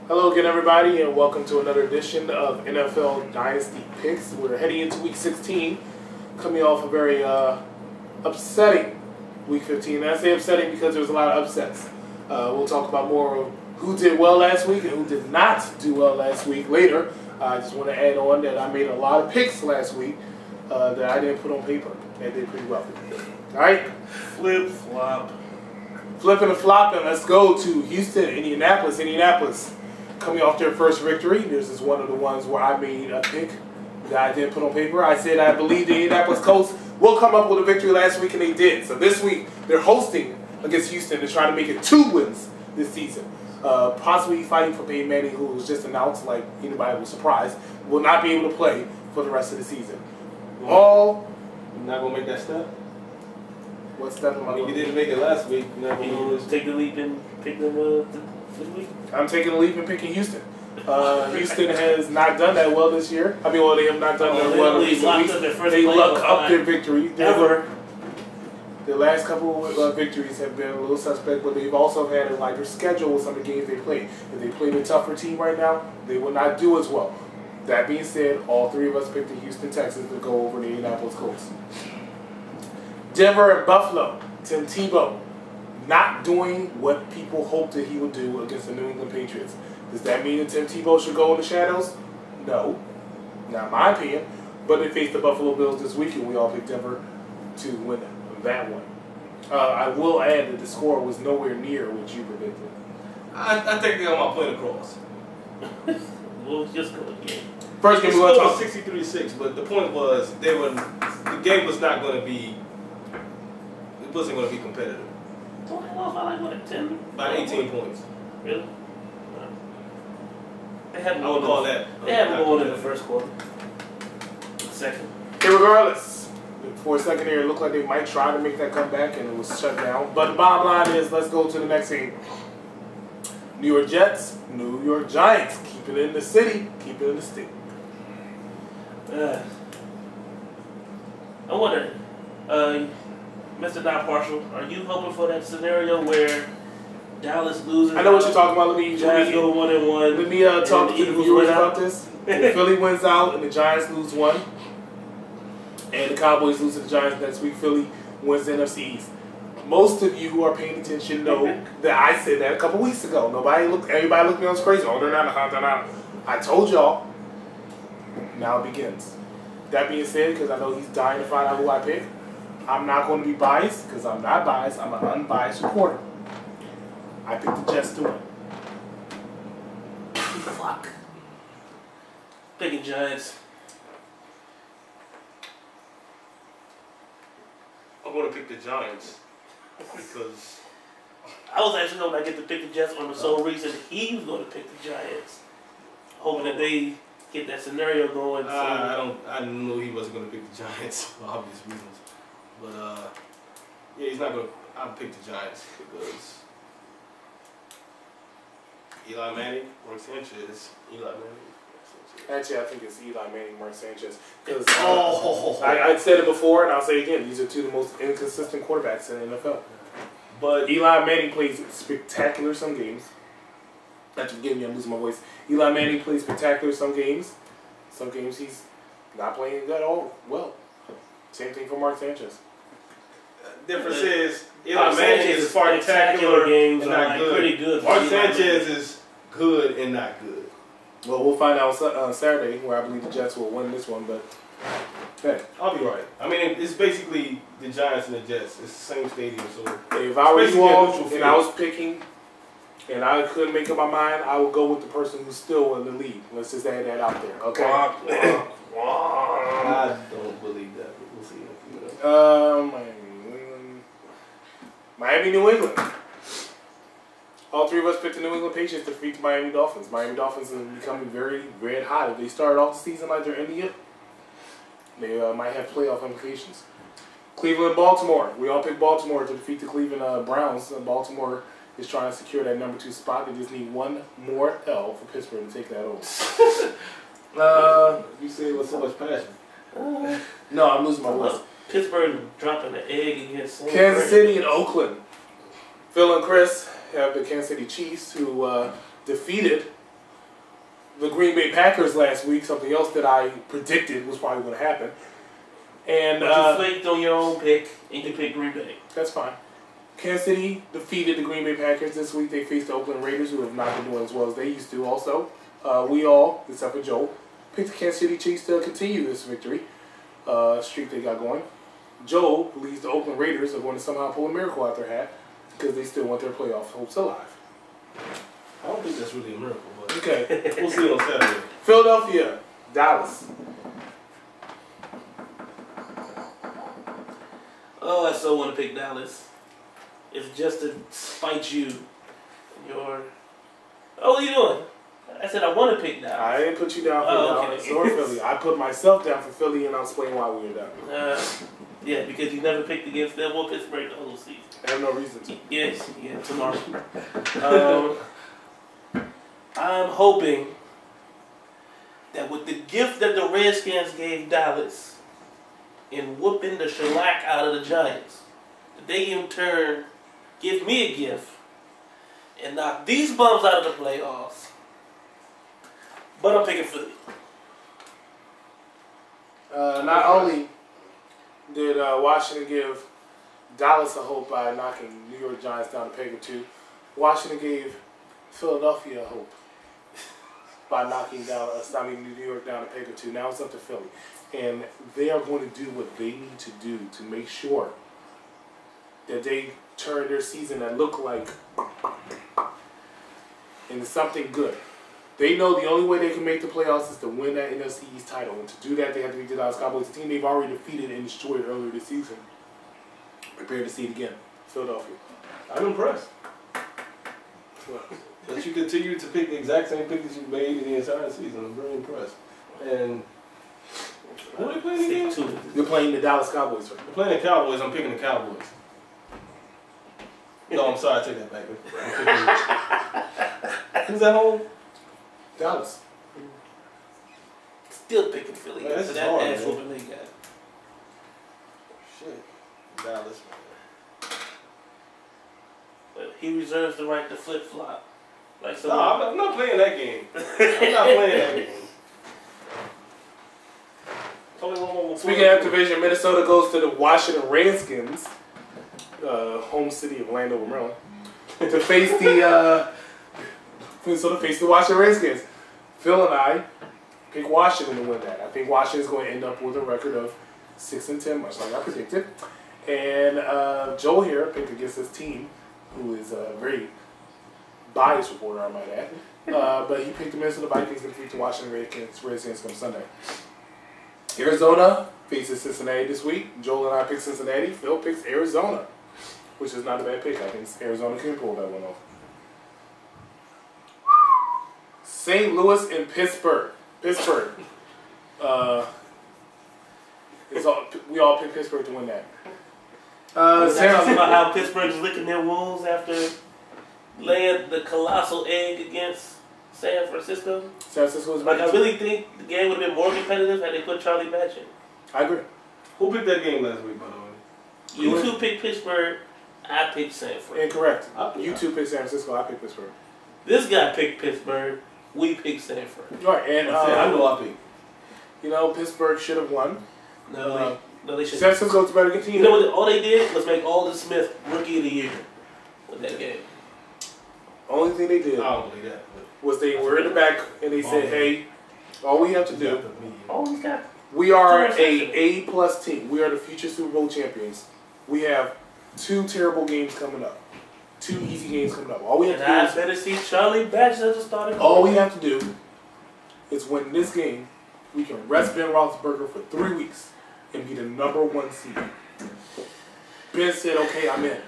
Hello again, everybody, and welcome to another edition of NFL Dynasty Picks. We're heading into Week 16, coming off a very upsetting Week 15. And I say upsetting because there was a lot of upsets. We'll talk about more of who did well last week and who did not do well last week later. I just want to add on that I made a lot of picks last week that I didn't put on paper and did pretty well. All right? Flip, flop. Flipping and flopping, let's go to Houston, Indianapolis. Indianapolis coming off their first victory. This is one of the ones where I made a pick that I didn't put on paper. I said I believe the Indianapolis Colts will come up with a victory last week, and they did. So this week, they're hosting against Houston to try to make it 2 wins this season. Possibly fighting for Peyton Manning, who was just announced, like anybody was surprised, will not be able to play for the rest of the season. You're not going to make that step? What step am I going to You didn't make it last week. You're not going to take the leap and pick them for the week? I'm taking a leap and picking Houston. Houston has not done that well this year. I mean, well, they have not done that well in recent weeks. They luck up their victory. Their last couple of victories have been a little suspect, but they've also had a lighter schedule with some of the games they played. If they played a tougher team right now, they will not do as well. That being said, all three of us picked the Houston Texans to go over the Indianapolis Colts. Denver and Buffalo. Tim Tebow not doing what people hoped that he would do against the New England Patriots. Does that mean that Tim Tebow should go in the shadows? No. Not my opinion. But they faced the Buffalo Bills this week, and we all picked Denver to win that one. I will add that the score was nowhere near what you predicted. I think they got my point across. We'll just go again. First game we we was 63-6, but the point was the game was not going to be. It wasn't going to be competitive. Don't they lost by like what, 10? By 18 points. Really? They had I would call that. They had more in the first quarter. Second. Regardless, for a second there, it looked like they might try to make that comeback, and it was shut down. But the bottom line is, let's go to the next game. New York Jets, New York Giants. Keep it in the city, keep it in the state. I wonder, Mr. Not Partial, are you hoping for that scenario where Dallas loses? I know what you're talking about. Giants go 1-1. Let me talk to the viewers about this. If Philly wins out and the Giants lose one, and the Cowboys lose to the Giants next week, Philly wins the NFC East. Most of you who are paying attention know that I said that a couple weeks ago. Everybody looked at me as crazy. Oh, they're not. I told y'all. Now it begins. That being said, because I know he's dying to find out who I pick, I'm not going to be biased, because I'm not biased. I'm an unbiased reporter. I picked the Jets to win. Fuck. Picking Giants. I'm going to pick the Giants because I was actually going to get to pick the Jets on the sole reason he was going to pick the Giants, hoping that they get that scenario going. I knew he wasn't going to pick the Giants for obvious reasons. But, yeah, he's not going to. I'll pick the Giants because Eli Manning, Mark Sanchez. Actually, I think it's Eli Manning, Mark Sanchez. Because I said it before, and I'll say it again. These are two of the most inconsistent quarterbacks in the NFL. But Eli Manning plays spectacular some games. That's forgive me, I'm losing my voice. Eli Manning plays spectacular some games. Some games he's not playing good at all. Well, same thing for Mark Sanchez. Difference is Eli Manning is spectacular games and not good. Pretty good. Mark Sanchez is good and not good. Well, we'll find out on Saturday, where I believe the Jets will win this one. But hey, I'll be right. I mean, it's basically the Giants and the Jets. It's the same stadium, so if I were you all and I was picking, and I couldn't make up my mind, I would go with the person who's still in the lead. Let's just add that out there, okay? I don't believe that. But we'll see in a few minutes. Miami, New England. All three of us picked the New England Patriots to defeat the Miami Dolphins. Miami Dolphins are becoming very red hot. If they started off the season like they're ending it, they might have playoff implications. Cleveland, Baltimore. We all picked Baltimore to defeat the Cleveland Browns. Baltimore is trying to secure that #2 spot. They just need one more L for Pittsburgh to take that over. You say it with so much passion. No, I'm losing my voice. Pittsburgh dropping the egg against Kansas City and Oakland. Phil and Chris have the Kansas City Chiefs, who defeated the Green Bay Packers last week, something else that I predicted was probably going to happen. And but you flaked on your own pick, and you picked Green Bay. That's fine. Kansas City defeated the Green Bay Packers this week. They faced the Oakland Raiders, who have not been doing as well as they used to also. We all, except for Joe, picked the Kansas City Chiefs to continue this victory streak they got going. Joe believes the Oakland Raiders are going to somehow pull a miracle out their hat because they still want their playoff hopes alive. I don't think that's really a miracle, but okay. We'll see on Saturday. Philadelphia, Dallas. Oh, I so want to pick Dallas. If just to spite you. Oh, what are you doing? I said I want to pick Dallas. I didn't put you down for Dallas or Philly. I put myself down for Philly, and I'll explain why we were down. Yeah, because you never picked against them or Pittsburgh the whole season. I have no reason to. Yes, yeah, tomorrow. I'm hoping that with the gift that the Redskins gave Dallas in whooping the shellac out of the Giants, that they in turn give me a gift and knock these bums out of the playoffs. But I'm picking Philly. Not only did Washington give Dallas a hope by knocking New York Giants down a peg or two, Washington gave Philadelphia a hope by knocking New York down a peg or two. Now it's up to Philly. And they are going to do what they need to do to make sure that they turn their season that looked like into something good. They know the only way they can make the playoffs is to win that NFC East title. And to do that, they have to beat the Dallas Cowboys, the team they've already defeated and destroyed earlier this season. Prepare to see it again. Philadelphia. I'm impressed. That you continue to pick the exact same pick that you made in the entire season. I'm very impressed. And who are they playing again? They're playing the Dallas Cowboys. Right? They're playing the Cowboys. I'm picking the Cowboys. No, I'm sorry. I take that back. Who's at home? Dallas. Still picking Philly. Man, so that ass whooping they got. Shit. Dallas, man. But he reserves the right to flip-flop. Like no, I'm not playing that game. I'm not playing that game. Speaking of division, Minnesota goes to the Washington Redskins, home city of Landover, Maryland, to face the Washington Redskins. Phil and I pick Washington to win that. I think Washington's going to end up with a record of 6-10, much like I predicted. And Joel here picked against his team, who is a very biased reporter, I might add. But he picked the Minnesota Vikings to defeat the Washington Redskins come Sunday. Arizona faces Cincinnati this week. Joel and I picked Cincinnati. Phil picks Arizona, which is not a bad pick. I think Arizona can pull that one off. St. Louis and Pittsburgh. Pittsburgh. We all picked Pittsburgh to win that. Talking about how Pittsburgh's licking their wounds after laying the colossal egg against San Francisco. San Francisco was I really think the game would have been more competitive had they put Charlie Batch in. I agree. Who picked that game last week, by the way? You two picked Pittsburgh. I picked San Francisco. Incorrect. You two picked San Francisco. I picked Pittsburgh. This guy picked Pittsburgh. We picked San Francisco. Right, and I know I picked. You know, Pittsburgh should have won. No, they shouldn't. San Francisco's better continue. You know what? All they did was make Aldon Smith Rookie of the Year with that game. Only thing they did I don't believe that. was they were in the back and they said, "Hey, all we have to do, we are a A+ team. We are the future Super Bowl champions. We have 2 terrible games coming up, 2 easy games coming up. All we have to do I better see Charlie Batch as a starting. All we have to do is win this game. We can rest Ben Roethlisberger for 3 weeks and be the #1 seed." Ben said, "Okay, I'm in."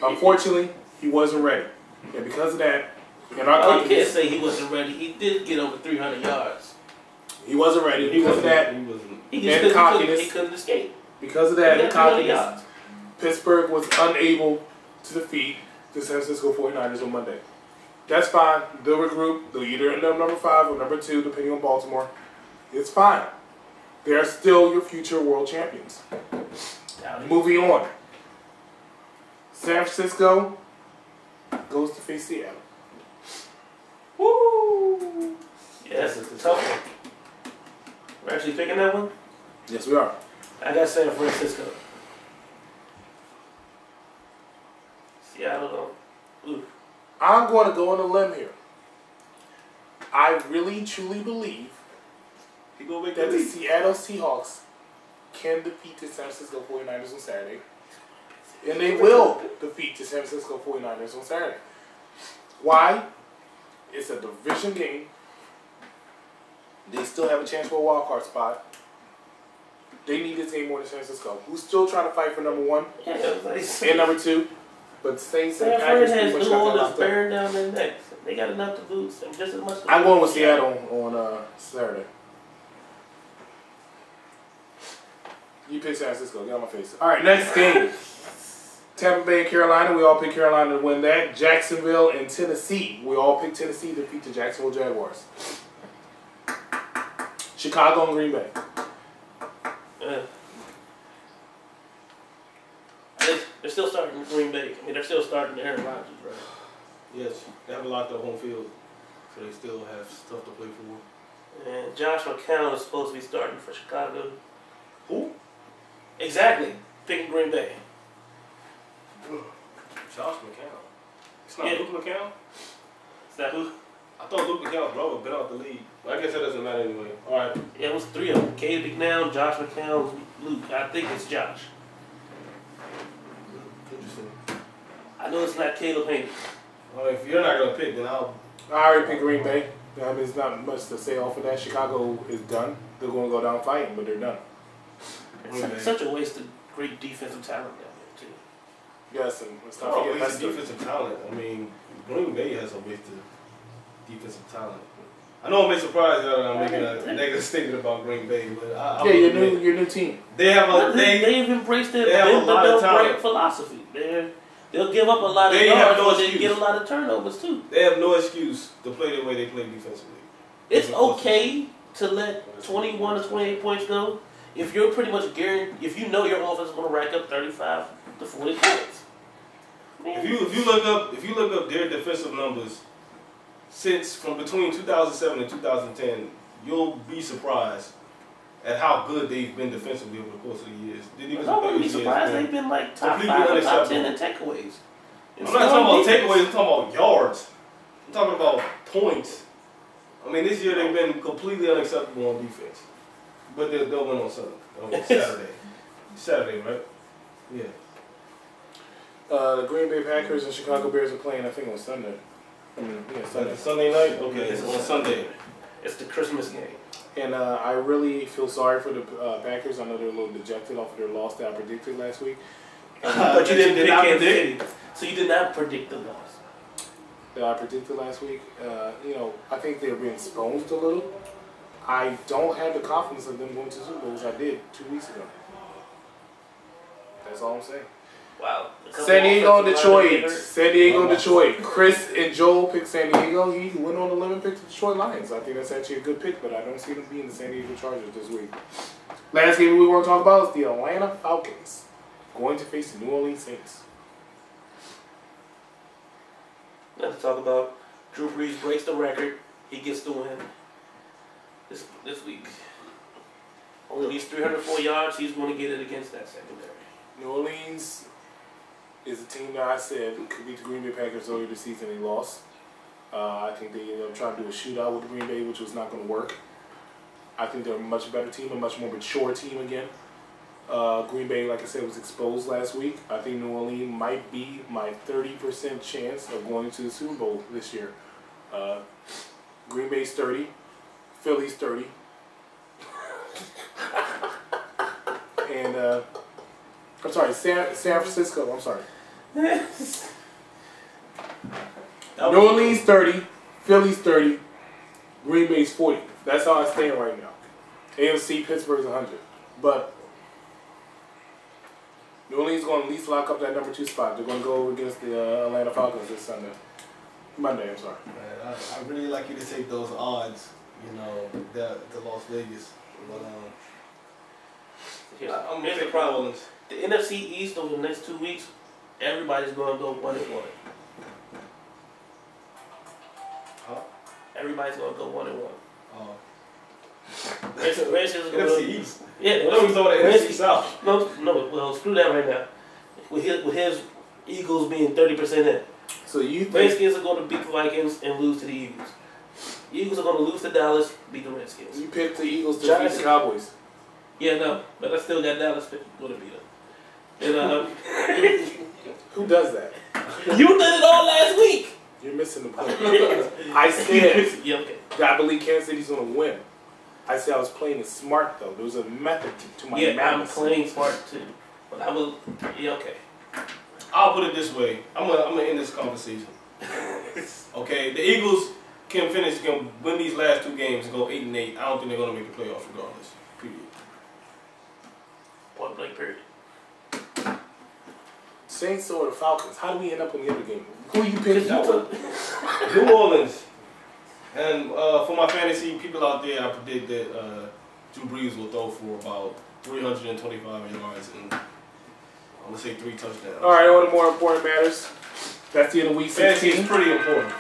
Unfortunately, he wasn't ready, and because of that, you can't say he wasn't ready. He did get over 300 yards. He wasn't ready because of that. He couldn't escape. Because of that, and cockiness, Pittsburgh was unable to defeat the San Francisco 49ers on Monday. That's fine. They'll regroup. They'll either end up #5 or #2, depending on Baltimore. It's fine. They're still your future world champions. Moving on. San Francisco goes to face Seattle. Woo! tough one. We're actually picking that one? Yes, we are. I got San Francisco. Seattle, though. Ooh. I'm going to go on a limb here. I really, truly believe that the Seattle Seahawks can defeat the San Francisco 49ers on Saturday. And they will defeat the San Francisco 49ers on Saturday. Why? It's a division game. They still have a chance for a wild card spot. They need this game more than San Francisco, who's still trying to fight for number one and number two. But the Saints and Packers pretty much got that locked up. Bearing down their necks. They got enough to lose, and just as much. I'm going with Seattle on Saturday. You pick San Francisco. Get on my face. All right, next game. Tampa Bay and Carolina. We all pick Carolina to win that. Jacksonville and Tennessee. We all pick Tennessee to defeat the Jacksonville Jaguars. Chicago and Green Bay. They're still starting Green Bay. I mean, they're still starting Aaron Rodgers, right? Yes, they haven't locked up home field, so they still have stuff to play for. And Josh McCown is supposed to be starting for Chicago. Who? Exactly. Picking Green Bay. Josh McCown. It's not Luke McCown? Is that who? I thought Luke McCown's brother had been out the league. But I guess that doesn't matter anyway. All right. Yeah, it was three of them. Cade McNown, Josh McCown, Luke. I think it's Josh. Interesting. I know it's not Caleb Haney. Well, if you're not going to pick, then I already picked Green Bay. I mean, it's not much to say off of that. Chicago is done. They're going to go down fighting, but they're done. It's such a waste of great defensive talent down there, too. Yes, and let's not forget that's defensive talent. I mean, Green Bay has a wasted defensive talent. I know I'm surprised that I'm making a negative statement about Green Bay, but your new team. They've embraced their bend but don't break philosophy. They'll give up a lot of yards, but they get a lot of turnovers too. They have no excuse to play the way they play defensively. It's okay to let 21 to 28 points go if you're pretty much guaranteed. If you know your offense is going to rack up 35 to 40 points. If you look up their defensive numbers since from between 2007 and 2010, you'll be surprised at how good they've been defensively over the course of the years. I wouldn't be surprised. They've been like top 5 or top 10 in takeaways. I'm not talking about takeaways. I'm talking about yards. I'm talking about points. I mean, this year they've been completely unacceptable on defense. But they'll win on Saturday. Saturday, right? Yeah. The Green Bay Packers and Chicago Bears are playing, I think, on Sunday. Sunday. Sunday night? Okay, it's on Sunday. It's the Christmas game. And I really feel sorry for the Packers. I know they're a little dejected off of their loss that I predicted last week. But you didn't pick Kansas City. So you did not predict the loss. That I predicted last week. I think they're being exposed a little. I don't have the confidence of them going to Super Bowl as I did 2 weeks ago. That's all I'm saying. Wow. San Diego, Detroit. San Diego, Detroit. Chris and Joel picked San Diego. He went on the limb and picked the Detroit Lions. I think that's actually a good pick, but I don't see them being the San Diego Chargers this week. Last game we want to talk about is the Atlanta Falcons going to face the New Orleans Saints. Let's talk about Drew Brees breaks the record. He gets the win this week. On at least 304 yards, he's going to get it against that secondary. New Orleans is a team that I said could beat the Green Bay Packers earlier this season. They lost. I think they ended up trying to do a shootout with the Green Bay, which was not going to work. I think they're a much better team, a much more mature team again. Green Bay, like I said, was exposed last week. I think New Orleans might be my 30% chance of going to the Super Bowl this year. Green Bay's 30. Philly's 30. And, I'm sorry, San Francisco, I'm sorry. New Orleans 30, Philly's 30, Green Bay's 40. That's how I stand right now. AFC, Pittsburgh's 100. But New Orleans is going to at least lock up that number 2 spot. They're going to go against the Atlanta Falcons this Monday, I'm sorry. Man, I really like you to take those odds, to Las Vegas. But, here's the problem. The NFC East over the next 2 weeks, everybody's going to go 1-1. Huh? Everybody's going to go 1-1. Oh. Redskins are NFC East. Yeah, what are we talking about? NFC South. No. Well, screw that right now. With his Eagles being 30% in. So you think Redskins are going to beat the Vikings and lose to the Eagles. Eagles are going to lose to Dallas, beat the Redskins. you picked the Eagles to beat the Cowboys? Yeah, no, but I still got Dallas going to beat them. And Who does that? you did it all last week. You're missing the point. I said Yeah, okay. that I believe Kansas City's going to win. I said I was playing it smart though. There was a method to my madness. I'm playing smart too. But I will. Yeah, okay. I'll put it this way. I'm gonna end this conversation. Okay, the Eagles can win these last 2 games and go 8-8. I don't think they're gonna make the playoffs regardless. Period. Point blank. Period. Saints or the Falcons? How do we end up in the other game? Who you picked? New Orleans. And for my fantasy people out there, I predict that Drew Brees will throw for about 325 yards and I'm gonna say 3 touchdowns. All right, on to more important matters. That's the end of week 16. Fantasy is pretty important.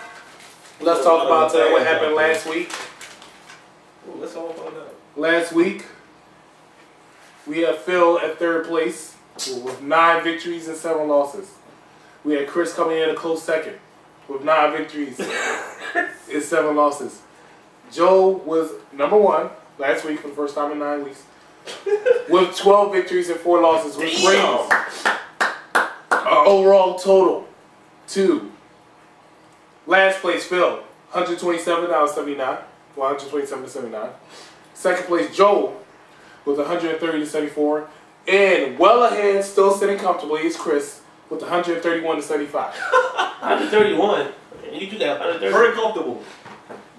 Let's talk about what happened last week. Ooh, let's all find out. Last week, we have Phil at 3rd place with 9 victories and 7 losses. We had Chris coming in a close 2nd with 9 victories and 7 losses. Joe was number 1 last week for the first time in 9 weeks with 12 victories and 4 losses, which brings our overall total to last place Phil, 127 out of 79. 127 to 79. 2nd place Joe with 130 to 74. And well ahead, still sitting comfortably, is Chris with 131 to 75. 131? You got 130. Very comfortable.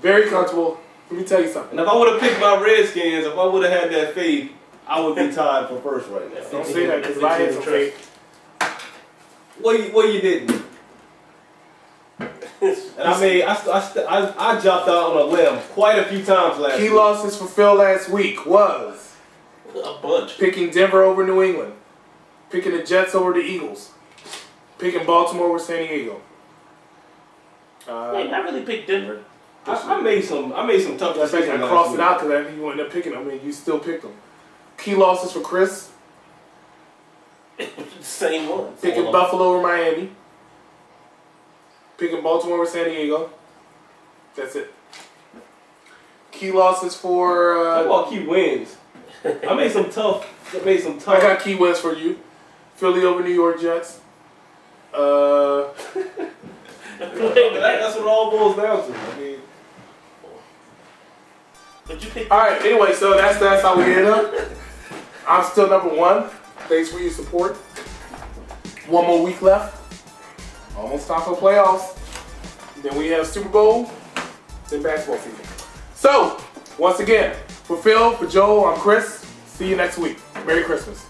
Very comfortable. Let me tell you something. And if I would have picked my Redskins, if I would have had that faith, I would be tied for first right now. Don't say that because if I had some faith. Well, you didn't. And I jumped out on a limb quite a few times last week. Key losses for Phil last week was a bunch. Picking Denver over New England, picking the Jets over the Eagles, picking Baltimore over San Diego. I really picked Denver. I made some tough decisions. I crossed it out because I think you ended up picking them. I mean, you still picked them. Key losses for Chris. Same one. Picking Buffalo over Miami. Picking Baltimore over San Diego. That's it. Key losses for. How about key wins? I made some tough. I got key wins for you. Philly over New York Jets. That's what it all boils down to. I mean. Alright, anyway, so that's how we ended up. I'm still number 1. Thanks for your support. 1 more week left. Almost time for playoffs. Then we have Super Bowl. Then basketball season. So, once again, for Phil, for Joe, I'm Chris. See you next week. Merry Christmas.